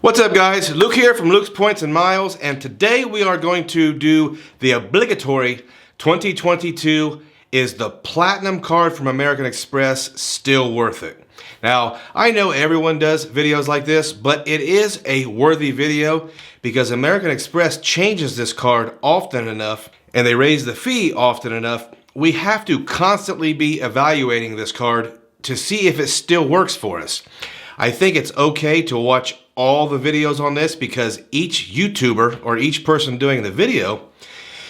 What's up guys, Luke here from Luke's Points and Miles, and today we are going to do the obligatory 2022 is the Platinum card from American Express still worth it? Now, I know everyone does videos like this, but it is a worthy video because American Express changes this card often enough and they raise the fee often enough. We have to constantly be evaluating this card to see if it still works for us. I think it's okay to watch all the videos on this because each YouTuber or each person doing the video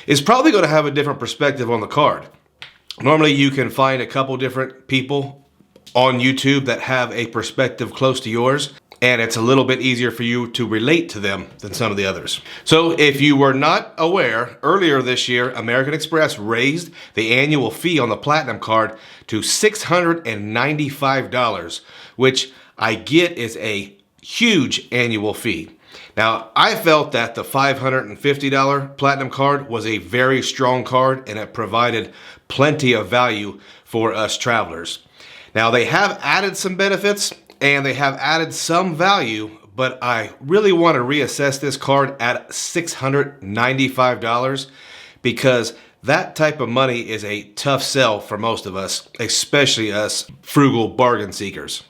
is probably going to have a different perspective on the card. Normally you can find a couple different people on YouTube that have a perspective close to yours, and it's a little bit easier for you to relate to them than some of the others. So if you were not aware, earlier this year, American Express raised the annual fee on the Platinum card to $695, which I get is a huge annual fee. Now, I felt that the $550 Platinum card was a very strong card and it provided plenty of value for us travelers. Now, they have added some benefits and they have added some value, but I really want to reassess this card at $695 because that type of money is a tough sell for most of us, especially us frugal bargain seekers.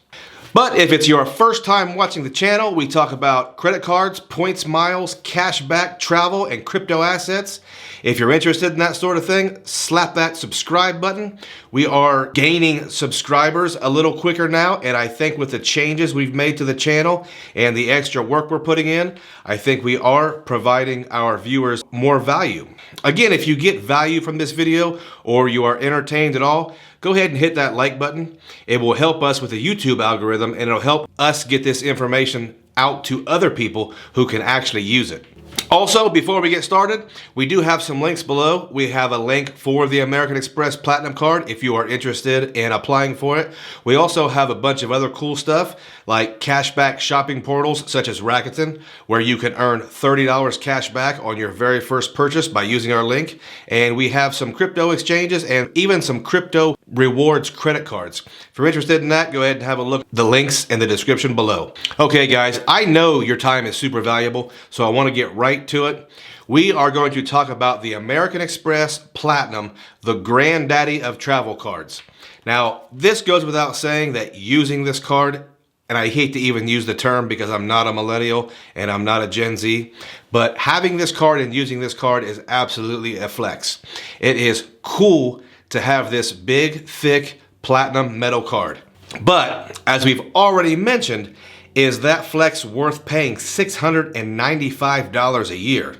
But if it's your first time watching the channel, we talk about credit cards, points, miles, cashback, travel, and crypto assets. If you're interested in that sort of thing, slap that subscribe button. We are gaining subscribers a little quicker now, and I think with the changes we've made to the channel and the extra work we're putting in, I think we are providing our viewers more value. Again, if you get value from this video or you are entertained at all, go ahead and hit that like button. It will help us with the YouTube algorithm and it'll help us get this information out to other people who can actually use it. Also, before we get started, we do have some links below. We have a link for the American Express Platinum card if you are interested in applying for it. We also have a bunch of other cool stuff like cashback shopping portals such as Rakuten, where you can earn $30 cash back on your very first purchase by using our link. And we have some crypto exchanges and even some crypto rewards credit cards. If you're interested in that, go ahead and have a look at the links in the description below. Okay guys, I know your time is super valuable, so I want to get right to it. We are going to talk about the American Express Platinum, the granddaddy of travel cards. Now, this goes without saying that using this card, and I hate to even use the term because I'm not a millennial and I'm not a Gen Z, but having this card and using this card is absolutely a flex. It is cool to have this big, thick platinum metal card. But as we've already mentioned, is that flex worth paying $695 a year?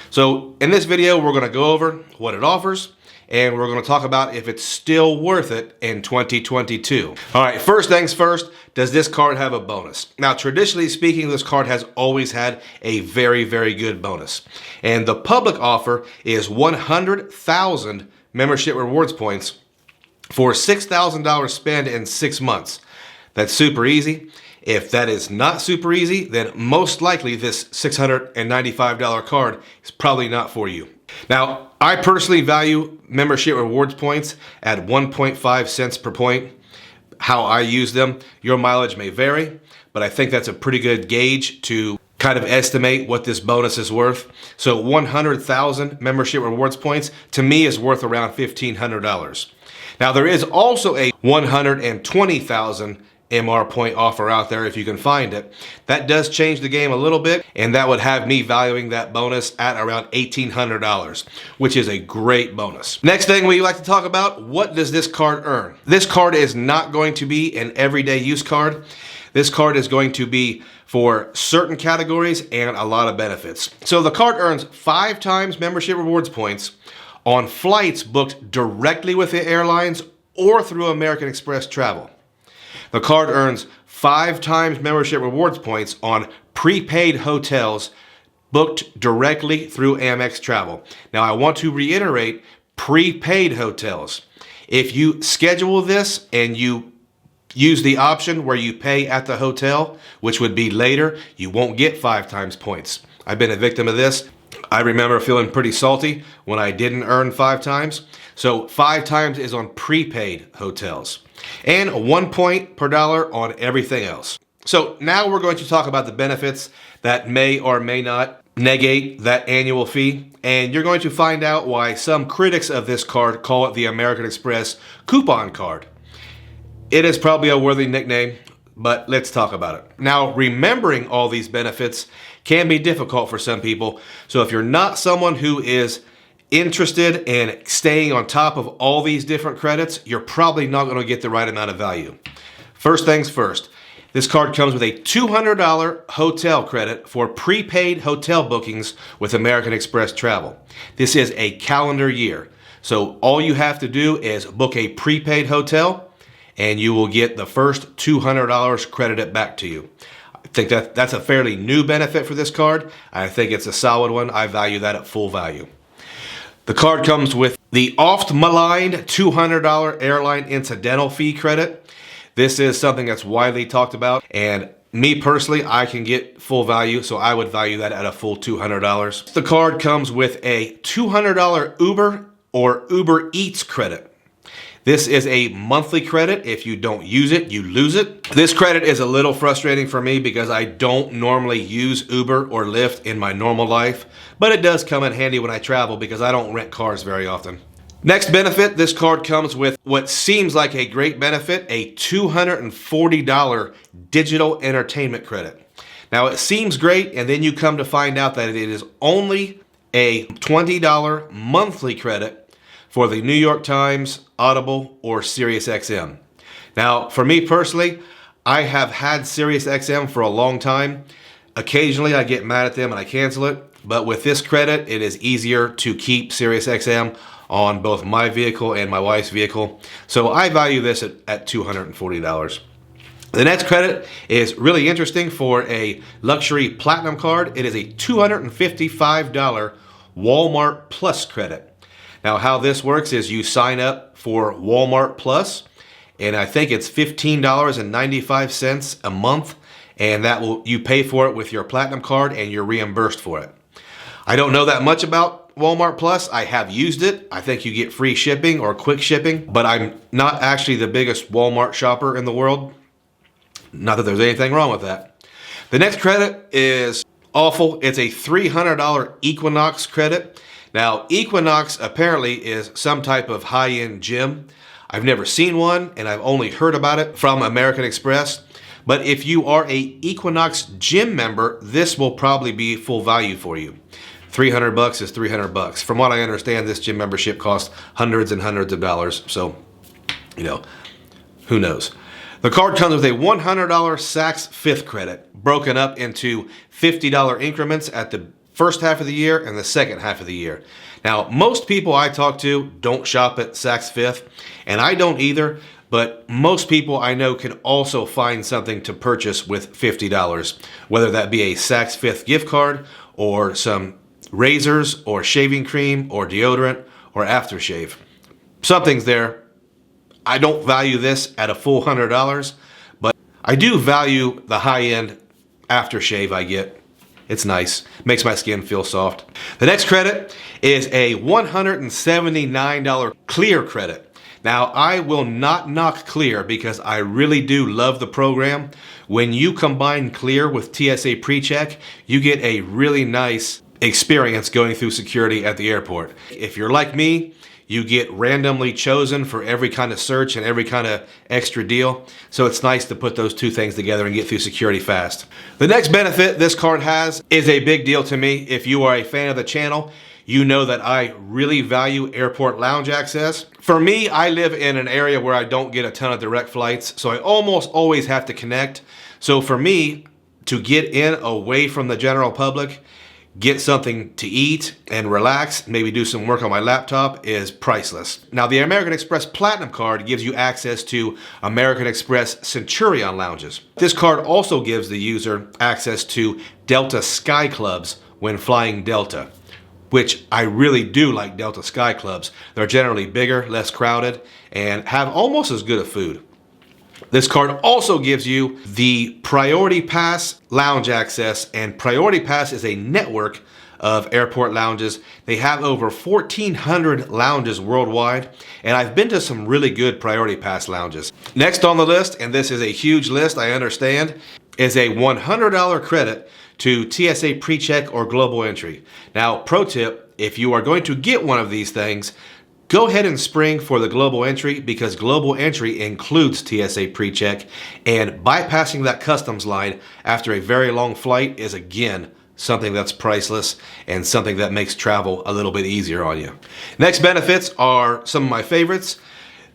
So in this video, we're gonna go over what it offers and we're gonna talk about if it's still worth it in 2022. All right, first things first, does this card have a bonus? Now, traditionally speaking, this card has always had a very, very good bonus. And the public offer is 100,000 membership rewards points for $6,000 spent in 6 months. That's super easy. If that is not super easy, then most likely this $695 card is probably not for you. Now, I personally value membership rewards points at 1.5 cents per point. How I use them, your mileage may vary, but I think that's a pretty good gauge to kind of estimate what this bonus is worth. So 100,000 membership rewards points to me is worth around $1,500. Now, there is also a 120,000 MR point offer out there if you can find it. That does change the game a little bit, and that would have me valuing that bonus at around $1,800, which is a great bonus. Next thing we like to talk about, what does this card earn? This card is not going to be an everyday use card. This card is going to be for certain categories and a lot of benefits. So the card earns 5 times membership rewards points on flights booked directly with the airlines or through American Express Travel. The card earns 5 times membership rewards points on prepaid hotels booked directly through Amex Travel. Now, I want to reiterate prepaid hotels. If you schedule this and you use the option where you pay at the hotel, which would be later, you won't get 5 times points. I've been a victim of this. I remember feeling pretty salty when I didn't earn 5 times. So 5 times is on prepaid hotels. And 1 point per dollar on everything else. So now we're going to talk about the benefits that may or may not negate that annual fee. And you're going to find out why some critics of this card call it the American Express coupon card. It is probably a worthy nickname, but let's talk about it. Now, remembering all these benefits can be difficult for some people. So if you're not someone who is interested in staying on top of all these different credits, you're probably not going to get the right amount of value. First things first. This card comes with a $200 hotel credit for prepaid hotel bookings with American Express Travel. This is a calendar year. So all you have to do is book a prepaid hotel and you will get the first $200 credited back to you. I think that's a fairly new benefit for this card. I think it's a solid one. I value that at full value. The card comes with the oft-maligned $200 airline incidental fee credit. This is something that's widely talked about, and me personally, I can get full value, so I would value that at a full $200. The card comes with a $200 Uber or Uber Eats credit. This is a monthly credit. If you don't use it, you lose it. This credit is a little frustrating for me because I don't normally use Uber or Lyft in my normal life, but it does come in handy when I travel because I don't rent cars very often. Next benefit, this card comes with what seems like a great benefit, a $240 digital entertainment credit. Now it seems great, and then you come to find out that it is only a $20 monthly credit for the New York Times, Audible, or SiriusXM. Now, for me personally, I have had SiriusXM for a long time. Occasionally I get mad at them and I cancel it, but with this credit, it is easier to keep SiriusXM on both my vehicle and my wife's vehicle. So I value this at $240. The next credit is really interesting for a luxury platinum card. It is a $255 Walmart Plus credit. Now how this works is you sign up for Walmart Plus, and I think it's $15.95 a month, and you pay for it with your platinum card and you're reimbursed for it. I don't know that much about Walmart Plus. I have used it. I think you get free shipping or quick shipping, but I'm not actually the biggest Walmart shopper in the world. Not that there's anything wrong with that. The next credit is awful. It's a $300 Equinox credit. Now, Equinox apparently is some type of high-end gym. I've never seen one, and I've only heard about it from American Express. But if you are a Equinox gym member, this will probably be full value for you. $300 is $300. From what I understand, this gym membership costs hundreds and hundreds of dollars. So, who knows? The card comes with a $100 Saks Fifth credit, broken up into $50 increments at the first half of the year and the second half of the year. Now, most people I talk to don't shop at Saks Fifth, and I don't either, but most people I know can also find something to purchase with $50, whether that be a Saks Fifth gift card or some razors or shaving cream or deodorant or aftershave. Something's there. I don't value this at a full $100, but I do value the high-end aftershave I get. It's nice. Makes my skin feel soft. The next credit is a $179 Clear credit. Now, I will not knock Clear because I really do love the program. When you combine Clear with TSA PreCheck, you get a really nice experience going through security at the airport. If you're like me, you get randomly chosen for every kind of search and every kind of extra deal. So it's nice to put those two things together and get through security fast. The next benefit this card has is a big deal to me. If you are a fan of the channel, you know that I really value airport lounge access. For me, I live in an area where I don't get a ton of direct flights, so I almost always have to connect. So for me, to get in away from the general public, get something to eat and relax, maybe do some work on my laptop is priceless. Now, the American Express Platinum card gives you access to American Express Centurion lounges. This card also gives the user access to Delta Sky Clubs when flying Delta, which I really do like Delta Sky Clubs. They're generally bigger, less crowded, and have almost as good a food. This card also gives you the Priority Pass lounge access, and Priority Pass is a network of airport lounges. They have over 1,400 lounges worldwide, and I've been to some really good Priority Pass lounges. Next on the list, and this is a huge list, I understand, is a $100 credit to TSA PreCheck or Global Entry. Now, pro tip, if you are going to get one of these things, go ahead and spring for the Global Entry, because Global Entry includes TSA PreCheck, and bypassing that customs line after a very long flight is, again, something that's priceless and something that makes travel a little bit easier on you. Next benefits are some of my favorites.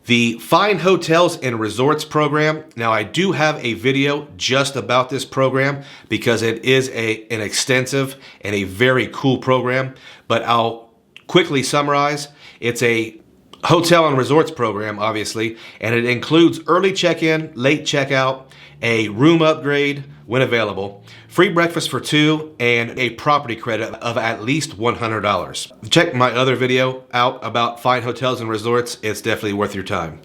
The Fine Hotels and Resorts program. Now, I do have a video just about this program because it is an extensive and a very cool program, but I'll quickly summarize. It's a hotel and resorts program, obviously, and it includes early check-in, late checkout, a room upgrade when available, free breakfast for two, and a property credit of at least $100. Check my other video out about Fine Hotels and Resorts. It's definitely worth your time.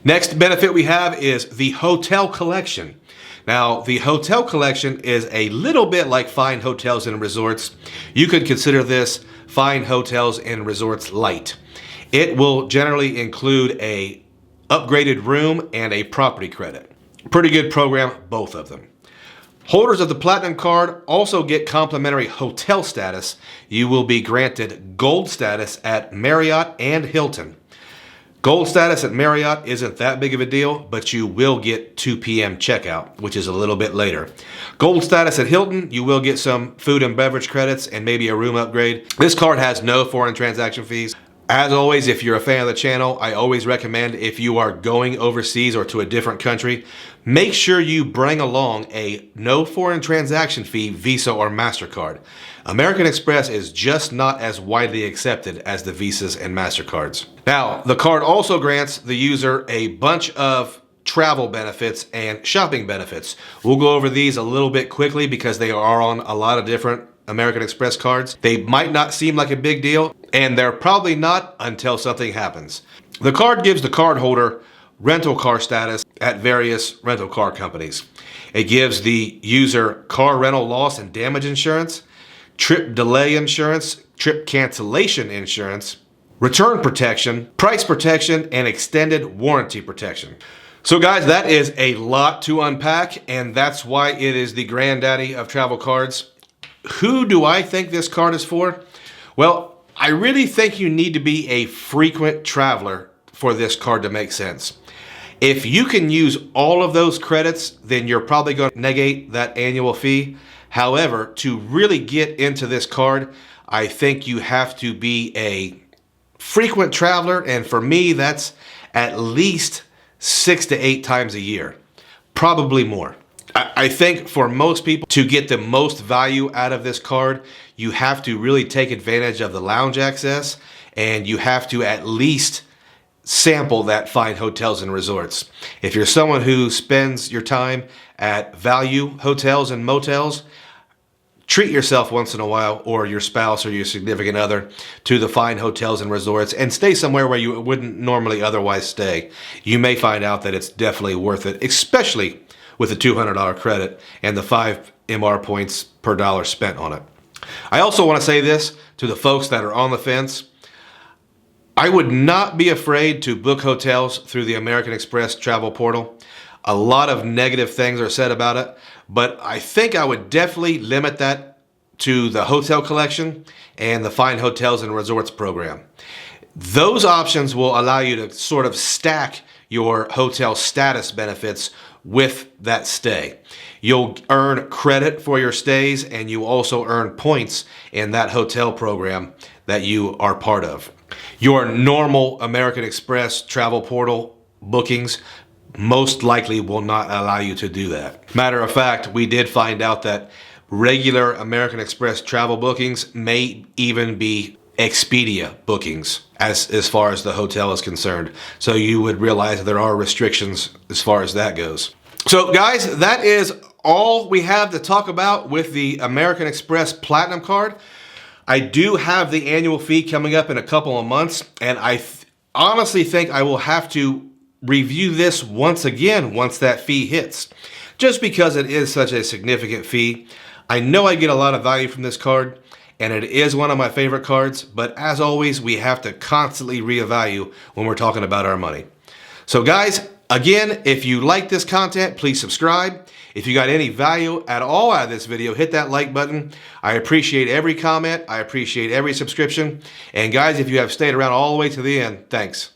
Next benefit we have is the Hotel Collection. Now, the Hotel Collection is a little bit like Fine Hotels and Resorts. You could consider this Fine Hotels and Resorts Light. It will generally include a upgraded room and a property credit. Pretty good program, both of them. Holders of the Platinum Card also get complimentary hotel status. You will be granted Gold status at Marriott and Hilton. Gold status at Marriott isn't that big of a deal, but you will get 2 p.m. checkout, which is a little bit later. Gold status at Hilton, you will get some food and beverage credits and maybe a room upgrade. This card has no foreign transaction fees. As always, if you're a fan of the channel, I always recommend, if you are going overseas or to a different country, make sure you bring along a no foreign transaction fee Visa or MasterCard. American Express is just not as widely accepted as the Visas and MasterCards. Now, the card also grants the user a bunch of travel benefits and shopping benefits. We'll go over these a little bit quickly because they are on a lot of different American Express cards. They might not seem like a big deal, and they're probably not until something happens. The card gives the cardholder rental car status at various rental car companies. It gives the user car rental loss and damage insurance, trip delay insurance, trip cancellation insurance, return protection, price protection, and extended warranty protection. So guys, that is a lot to unpack, and that's why it is the granddaddy of travel cards. Who do I think this card is for? Well, I really think you need to be a frequent traveler for this card to make sense. If you can use all of those credits, then you're probably going to negate that annual fee. However, to really get into this card, I think you have to be a frequent traveler, and for me, that's at least 6 to 8 times a year, probably more. I think for most people, to get the most value out of this card, you have to really take advantage of the lounge access, and you have to at least sample that Fine Hotels and Resorts. If you're someone who spends your time at value hotels and motels, treat yourself once in a while, or your spouse or your significant other, to the Fine Hotels and Resorts, and stay somewhere where you wouldn't normally otherwise stay. You may find out that it's definitely worth it, especially with a $200 credit and the 5 MR points per dollar spent on it. I also want to say this to the folks that are on the fence. I would not be afraid to book hotels through the American Express travel portal. A lot of negative things are said about it, but I think I would definitely limit that to the Hotel Collection and the Fine Hotels and Resorts program. Those options will allow you to sort of stack your hotel status benefits with that stay. You'll earn credit for your stays, and you also earn points in that hotel program that you are part of. Your normal American Express travel portal bookings most likely will not allow you to do that. Matter of fact, we did find out that regular American Express travel bookings may even be Expedia bookings as far as the hotel is concerned. So you would realize there are restrictions as far as that goes. So guys, that is all we have to talk about with the American Express Platinum Card. I do have the annual fee coming up in a couple of months, and I honestly think I will have to review this once again once that fee hits, just because it is such a significant fee. I know I get a lot of value from this card, and it is one of my favorite cards, but as always, we have to constantly reevaluate when we're talking about our money. So guys, Again, if you like this content, please subscribe. If you got any value at all out of this video, hit that like button. I appreciate every comment. I appreciate every subscription. And guys, if you have stayed around all the way to the end, thanks.